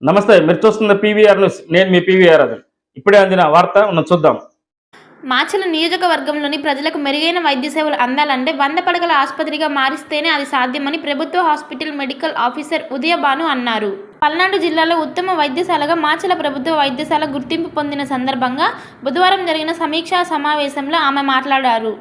నమస్తే, మీరు చూస్తున్న పీవీఆర్ న్యూస్. నేను మీ పీవీఆర్ అది. ఇప్పుడే అందిన వార్త చూద్దాం. మాచర్ల నియోజకవర్గంలోని ప్రజలకు మెరుగైన వైద్య సేవలు అందాలంటే 100 పడకల ఆసుపత్రిగా మారిస్తేనే అది సాధ్యమని ప్రభుత్వ హాస్పిటల్ మెడికల్ ఆఫీసర్ ఉదయభాను అన్నారు. పల్నాడు జిల్లాలో ఉత్తమ వైద్యశాలగా మాచర్ల ప్రభుత్వ వైద్యశాల గుర్తింపు పొందిన సందర్భంగా బుధవారం జరిగిన సమీక్షా సమావేశంలో ఆమె మాట్లాడారు.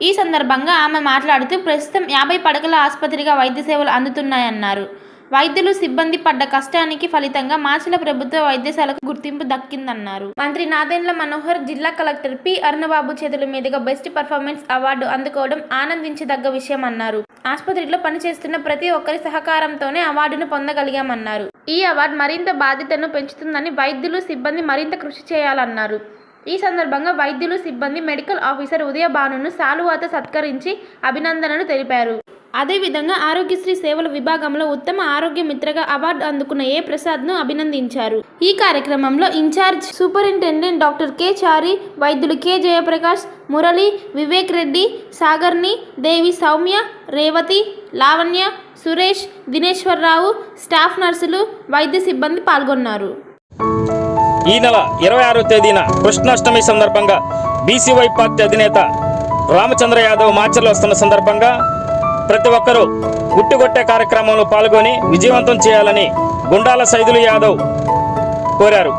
ఈ సందర్భంగా ఆమె మాట్లాడుతూ ప్రస్తుతం 50 పడకల ఆసుపత్రిగా వైద్య సేవలు అందుతున్నాయన్నారు. వైద్యులు సిబ్బంది పడ్డ కష్టానికి ఫలితంగా మాచర్ల ప్రభుత్వ వైద్యశాలకు గుర్తింపు దక్కిందన్నారు. మంత్రి నాదెండ్ల మనోహర్ జిల్లా కలెక్టర్ పి అరుణబాబు చేతుల మీదుగా బెస్ట్ పర్ఫార్మెన్స్ అవార్డు అందుకోవడం ఆనందించదగ్గ విషయం అన్నారు. ఆసుపత్రిలో పనిచేస్తున్న ప్రతి ఒక్కరి సహకారంతోనే అవార్డును పొందగలిగామన్నారు. ఈ అవార్డు మరింత బాధ్యతను పెంచుతుందని వైద్యులు సిబ్బంది మరింత కృషి చేయాలన్నారు. ఈ సందర్భంగా వైద్యులు సిబ్బంది మెడికల్ ఆఫీసర్ ఉదయభానును శాలువాతో సత్కరించి అభినందనలు తెలిపారు. అదేవిధంగా ఆరోగ్యశ్రీ సేవల విభాగంలో ఉత్తమ ఆరోగ్య మిత్రగా అవార్డు అందుకున్న ఏ ప్రసాద్ను అభినందించారు. ఈ కార్యక్రమంలో ఇన్ఛార్జ్ సూపరింటెండెంట్ డాక్టర్ కె చారి, వైద్యులు కె జయప్రకాష్, మురళి, వివేక్ రెడ్డి, సాగర్ని, దేవి, సౌమ్య, రేవతి, లావణ్య, సురేష్, దినేశ్వరరావు, స్టాఫ్ నర్సులు, వైద్య సిబ్బంది పాల్గొన్నారు. ఈ నెల 26వ తేదీన కృష్ణాష్టమి సందర్భంగా బీసీవై పార్టీ అధినేత రామచంద్ర యాదవ్ మాచర్లు వస్తున్న సందర్భంగా ప్రతి ఒక్కరూ గుట్టుకొట్టే కార్యక్రమంలో పాల్గొని విజయవంతం చేయాలని గుండాల సైదులు యాదవ్ కోరారు.